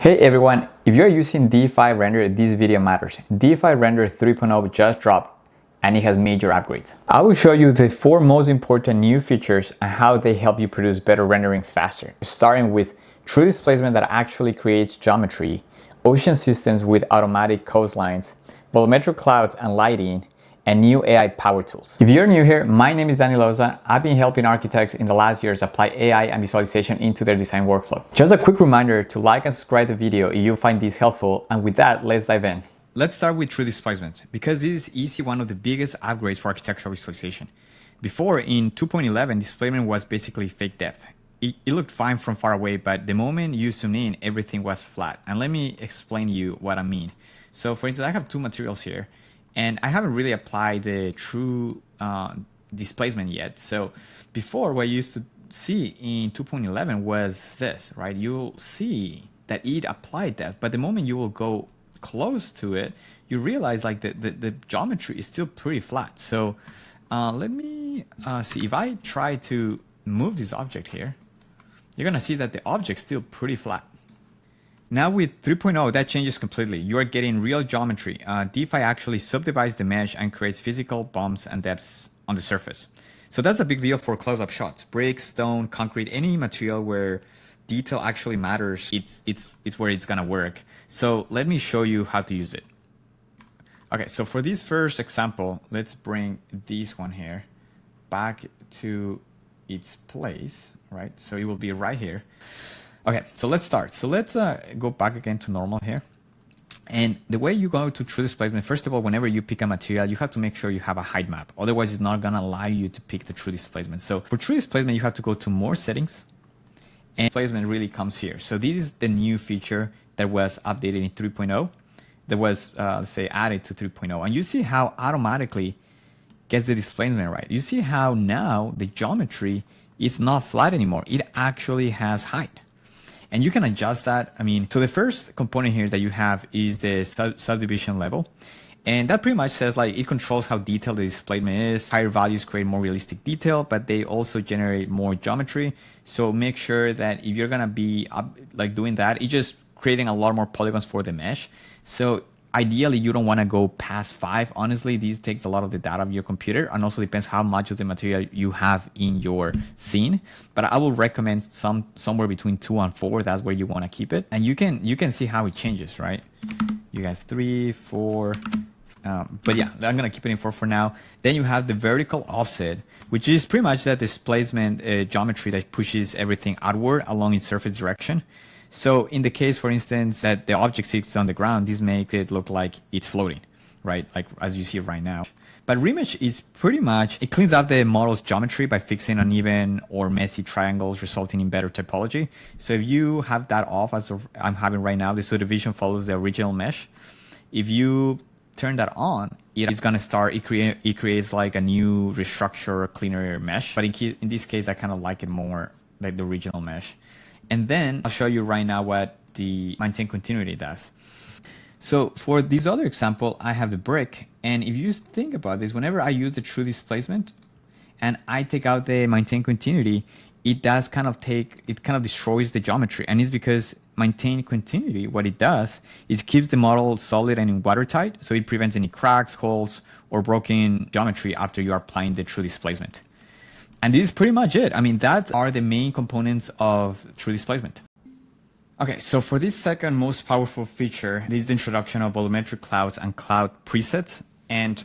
Hey everyone, if you're using DeFi Render, this video matters. DeFi Render 3.0 just dropped and it has major upgrades. I will show you the 4 most important new features and how they help you produce better renderings faster. Starting with true displacement that actually creates geometry, ocean systems with automatic coastlines, volumetric clouds and lighting, and new AI power tools. If you're new here, my name is Danny Loza. I've been helping architects in the last years apply AI and visualization into their design workflow. Just a quick reminder to like and subscribe the video if you find this helpful, and with that, let's dive in. Let's start with true displacement, because this is easily one of the biggest upgrades for architectural visualization. Before, in 2.11, displacement was basically fake depth. It looked fine from far away, but the moment you zoom in, everything was flat. And let me explain to you what I mean. So for instance, I have 2 materials here, and I haven't really applied the true displacement yet. So before, what you used to see in 2.11 was this, right? You'll see that it applied depth, but the moment you will go close to it, you realize like the geometry is still pretty flat. So let me see. If I try to move this object here, you're gonna see that the object's still pretty flat. Now with 3.0, that changes completely. You are getting real geometry. DeFi actually subdivides the mesh and creates physical bumps and depths on the surface. So that's a big deal for close-up shots. Brick, stone, concrete, any material where detail actually matters, it's where it's gonna work. So let me show you how to use it. Okay, so for this first example, let's bring this one here back to its place, right? So it will be right here. Okay, so let's start. So let's go back again to normal here. And the way you go to true displacement, first of all, whenever you pick a material, you have to make sure you have a height map. Otherwise, it's not gonna allow you to pick the true displacement. So for true displacement, you have to go to more settings, and displacement really comes here. So this is the new feature that was updated in 3.0, that was, let's say, added to 3.0. And you see how automatically gets the displacement right. You see how now the geometry is not flat anymore. It actually has height. And you can adjust that. I mean, so the first component here that you have is the subdivision level. And that pretty much says like it controls how detailed the displacement is. Higher values create more realistic detail, but they also generate more geometry. So make sure that if you're gonna be doing that, it's just creating a lot more polygons for the mesh. So ideally, you don't want to go past 5. Honestly, this takes a lot of the data of your computer, and also depends how much of the material you have in your scene. But I will recommend somewhere between 2 and 4. That's where you want to keep it, and you can see how it changes, right? You got 3, 4, but yeah, I'm gonna keep it in 4 for now. Then you have the vertical offset, which is pretty much that displacement geometry that pushes everything outward along its surface direction. So in the case, for instance, that the object sits on the ground, this makes it look like it's floating, right? Like as you see right now. But remesh is pretty much, it cleans up the model's geometry by fixing uneven or messy triangles, resulting in better typology. So if you have that off, as I'm having right now, the subdivision follows the original mesh. If you turn that on, it's gonna start, it creates like a new restructure, cleaner mesh. But in this case, I kind of like it more like the original mesh. And then I'll show you right now what the maintain continuity does. So for this other example, I have the brick. And if you think about this, whenever I use the true displacement and I take out the maintain continuity, it kind of destroys the geometry. And it's because maintain continuity, what it does is keeps the model solid and watertight. So it prevents any cracks, holes, or broken geometry after you are applying the true displacement. And this is pretty much it. I mean, that are the main components of true displacement. Okay, so for this second most powerful feature, this is the introduction of volumetric clouds and cloud presets. And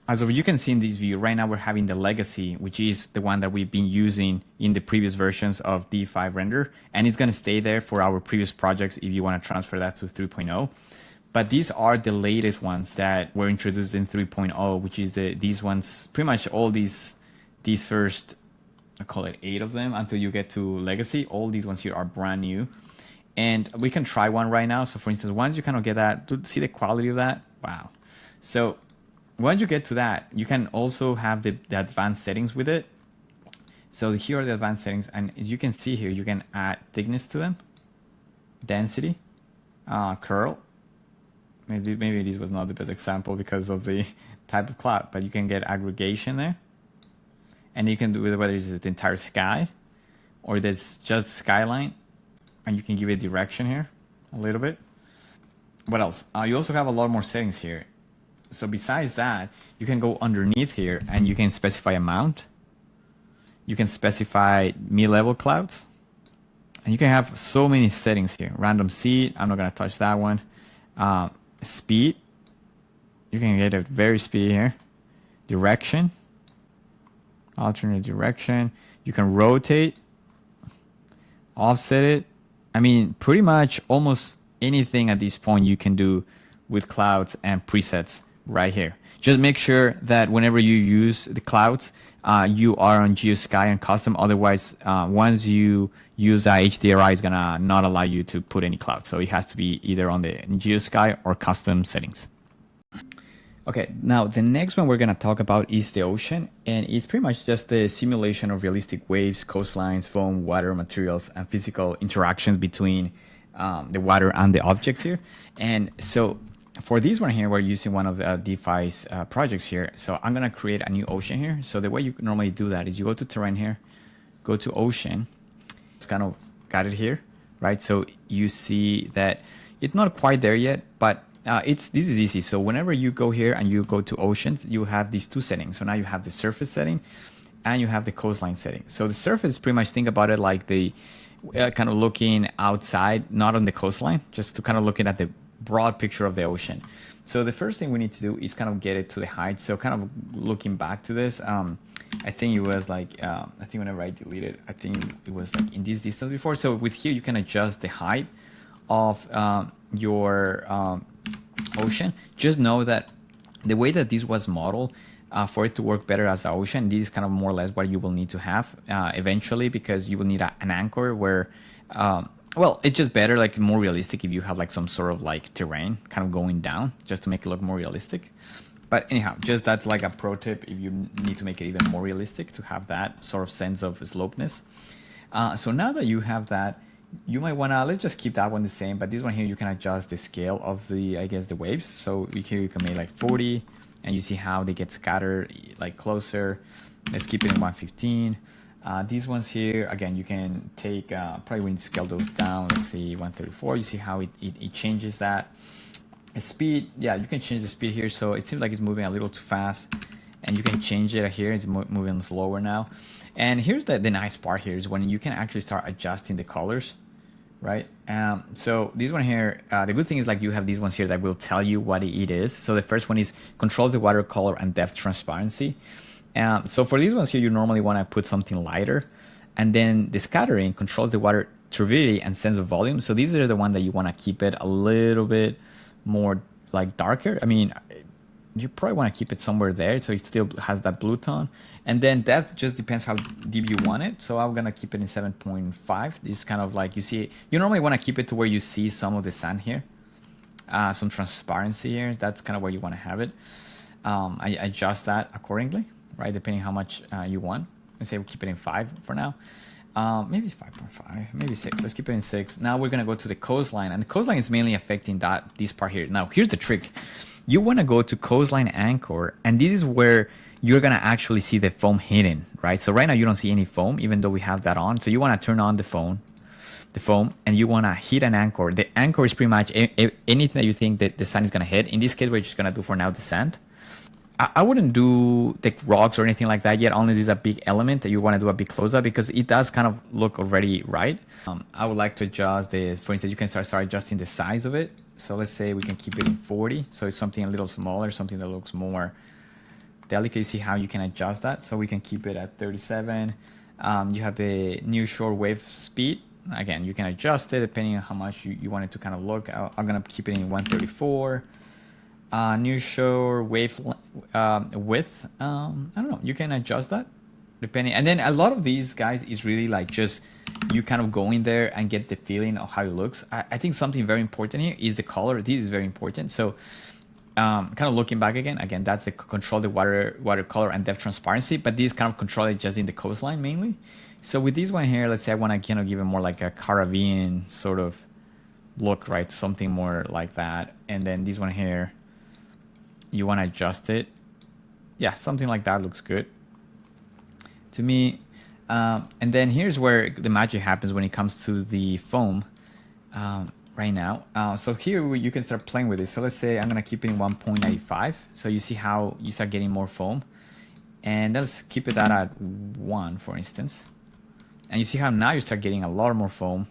as you can see in this view, right now we're having the legacy, which is the one that we've been using in the previous versions of DeFi Render. And it's gonna stay there for our previous projects if you wanna transfer that to 3.0. But these are the latest ones that were introduced in 3.0, which is these ones, pretty much all these first, I call it 8 of them until you get to legacy. All these ones here are brand new, and we can try one right now. So for instance, once you kind of get that, to see the quality of that, wow. So once you get to that, you can also have the advanced settings with it. So here are the advanced settings, and as you can see here, you can add thickness to them, density, curl. Maybe this was not the best example because of the type of cloud, but you can get aggregation there. And you can do it whether it's the entire sky or there's just skyline, and you can give it direction here. a little bit. What else? You also have a lot more settings here. So besides that, you can go underneath here and you can specify amount. You can specify mid-level clouds. And you can have so many settings here. Random seed, I'm not gonna touch that one. Speed, you can get it very speedy here. Direction, alternate direction. You can rotate, offset it. I mean, pretty much almost anything at this point you can do with clouds and presets right here. Just make sure that whenever you use the clouds, you are on GeoSky and custom. Otherwise, once you use HDRI, it's gonna not allow you to put any clouds. So it has to be either on the GeoSky or custom settings. Okay, now the next one we're gonna talk about is the ocean, and it's pretty much just the simulation of realistic waves, coastlines, foam, water, materials, and physical interactions between the water and the objects here. And so for this one here, we're using one of DeFi's projects here. So I'm gonna create a new ocean here. So the way you normally do that is you go to terrain here, go to ocean. It's kind of got it here, right? So you see that it's not quite there yet, but this is easy. So whenever you go here and you go to oceans, you have these two settings. So now you have the surface setting and you have the coastline setting. So the surface, pretty much think about it like the kind of looking outside, not on the coastline, just to kind of looking at the broad picture of the ocean. So the first thing we need to do is kind of get it to the height. So kind of looking back to this, I think it was like, I think whenever I deleted, I think it was like in this distance before. So with here, you can adjust the height of your ocean. Just know that the way that this was modeled, for it to work better as an ocean, this is kind of more or less what you will need to have eventually, because you will need an anchor where, well, it's just better, like more realistic if you have like some sort of like terrain kind of going down, just to make it look more realistic. But anyhow, just that's like a pro tip if you need to make it even more realistic, to have that sort of sense of slopeness. So now that you have that, you might wanna, let's just keep that one the same, but this one here, you can adjust the scale of the, I guess, the waves. So here you can make like 40, and you see how they get scattered like closer. Let's keep it in 115. These ones here, again, you can take, probably when you scale those down, let's see, 134, you see how it changes that. Speed, yeah, you can change the speed here. So it seems like it's moving a little too fast, and you can change it here. It's moving slower now. And here's the nice part here is when you can actually start adjusting the colors, right? So this one here, the good thing is like you have these ones here that will tell you what it is. So the first one is controls the water color and depth transparency. So for these ones here, you normally want to put something lighter, and then the scattering controls the water turbidity and sense of volume. So these are the ones that you want to keep it a little bit more like darker. I mean, you probably want to keep it somewhere there so it still has that blue tone. And then depth just depends how deep you want it. So I'm gonna keep it in 7.5. This is kind of like, you see, you normally want to keep it to where you see some of the sand here, some transparency here. That's kind of where you want to have it. I adjust that accordingly, right, depending how much you want. Let's say we'll keep it in 5 for now. Maybe it's 5.5, maybe 6. Let's keep it in 6. Now we're gonna go to the coastline, and the coastline is mainly affecting this part here. Now here's the trick. You want to go to coastline anchor, and this is where you're going to actually see the foam hidden, right? So right now you don't see any foam, even though we have that on. So you want to turn on the foam, and you want to hit an anchor. The anchor is pretty much anything that you think that the sand is going to hit. In this case, we're just going to do for now the sand. I wouldn't do the rocks or anything like that yet, unless it's a big element that you want to do a big close-up, because it does kind of look already right. I would like to adjust for instance, you can start adjusting the size of it. So let's say we can keep it in 40. So it's something a little smaller, something that looks more delicate. You see how you can adjust that. So we can keep it at 37. You have the new shore wave speed. Again, you can adjust it depending on how much you want it to kind of look. I'm going to keep it in 134. New shore wave width. I don't know. You can adjust that depending. And then a lot of these guys is really like just you kind of go in there and get the feeling of how it looks. I think something very important here is the color. This is very important. So kind of looking back again, that's the control the water color and depth transparency, but these kind of control it just in the coastline mainly. So with this one here, let's say I want to kind of give it more like a Caribbean sort of look, right? Something more like that. And then this one here, you want to adjust it. Yeah, something like that looks good to me. And then here's where the magic happens when it comes to the foam. right now. So here you can start playing with it. So let's say I'm gonna keep it in 1.95. So you see how you start getting more foam. And let's keep it that at 1, for instance. And you see how now you start getting a lot more foam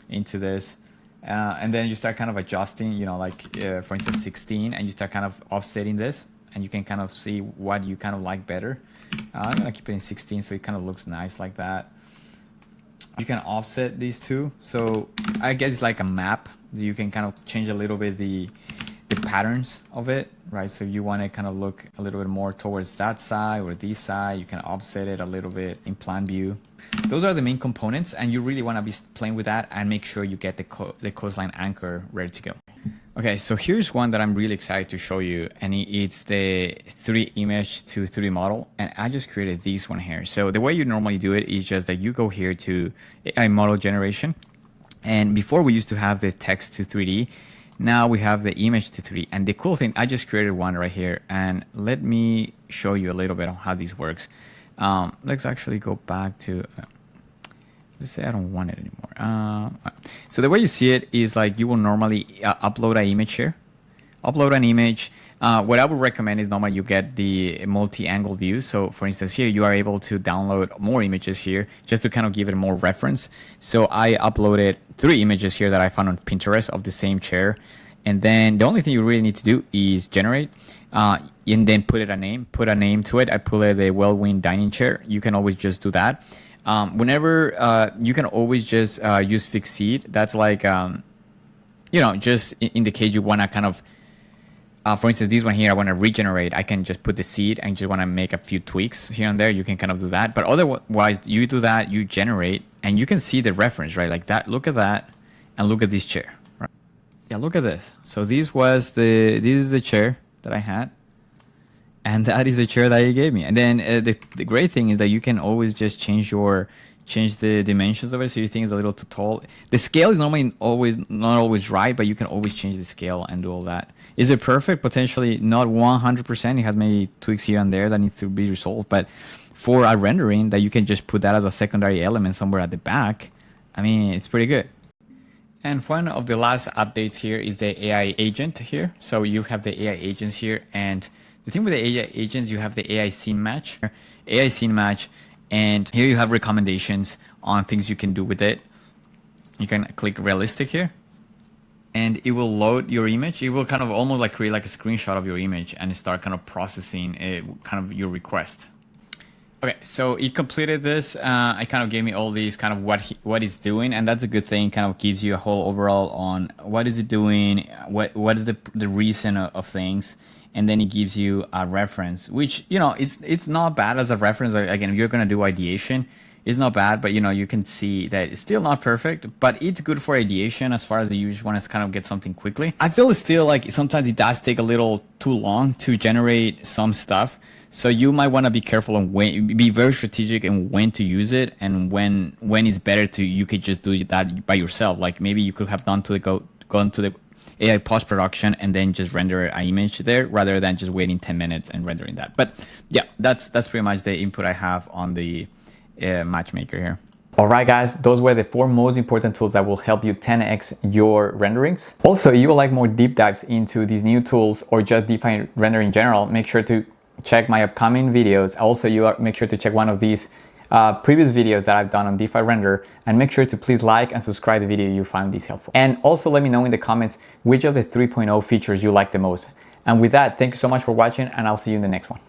into this. And then you start kind of adjusting, you know, like for instance 16, and you start kind of offsetting this, and you can kind of see what you kind of like better. I'm gonna keep it in 16 so it kind of looks nice like that. You can offset these two, so I guess it's like a map. You can kind of change a little bit the patterns of it, right? So if you want to kind of look a little bit more towards that side or this side, you can offset it a little bit in plan view. Those are the main components, and you really want to be playing with that and make sure you get the coastline anchor ready to go. Okay, so here's one that I'm really excited to show you, and it's the 3D image to 3D model, and I just created this one here. So the way you normally do it is just that you go here to AI model generation, and before we used to have the text to 3D, now we have the image to 3D. And the cool thing, I just created one right here, and let me show you a little bit on how this works. Let's actually go back to let's say I don't want it anymore. So the way you see it is like you will normally upload an image here. Upload an image. What I would recommend is normally you get the multi-angle view. So for instance, here you are able to download more images here just to kind of give it more reference. So I uploaded 3 images here that I found on Pinterest of the same chair. And then the only thing you really need to do is generate and then put a name to it. I put it a well-wind dining chair. You can always just do that. Whenever you can always just use fixed seed. That's like, you know, just in the case you want to kind of, for instance, this one here, I want to regenerate. I can just put the seed and just want to make a few tweaks here and there. You can kind of do that. But otherwise, you do that, you generate, and you can see the reference, right? Like that. Look at that, and look at this chair. Right? Yeah, look at this. So this is the chair that I had. And that is the chair that you gave me. And then the great thing is that you can always just change the dimensions of it. So you think it's a little too tall. The scale is normally not always right, but you can always change the scale and do all that. Is it perfect? Potentially not 100%. It has maybe tweaks here and there that needs to be resolved. But for a rendering that you can just put that as a secondary element somewhere at the back, I mean, it's pretty good. And one of the last updates here is the AI agent here. So you have the AI agents here, and the thing with the AI agents, you have the AI scene match, and here you have recommendations on things you can do with it. You can click realistic here, and it will load your image. It will kind of almost like create like a screenshot of your image and start kind of processing kind of your request. Okay, so it completed this. It kind of gave me all these kind of what it's doing, and that's a good thing. Kind of gives you a whole overall on what is it doing, what is the reason of things. And then it gives you a reference, which, you know, it's not bad as a reference. Again, if you're going to do ideation, it's not bad, but, you know, you can see that it's still not perfect, but it's good for ideation as far as you just want to kind of get something quickly. I feel it's still like sometimes it does take a little too long to generate some stuff. So you might want to be careful and be very strategic in when to use it, and when it's better to, you could just do that by yourself. Like maybe you could have gone to the AI post-production and then just render an image there rather than just waiting 10 minutes and rendering that. But yeah, that's pretty much the input I have on the matchmaker here. All right, guys, those were the 4 most important tools that will help you 10x your renderings. Also, if you would like more deep dives into these new tools or just DeFi render in general, make sure to check my upcoming videos. Also, make sure to check one of these previous videos that I've done on DeFi render, and make sure to please like and subscribe the video if you find this helpful. And also let me know in the comments which of the 3.0 features you like the most. And with that, thank you so much for watching, and I'll see you in the next one.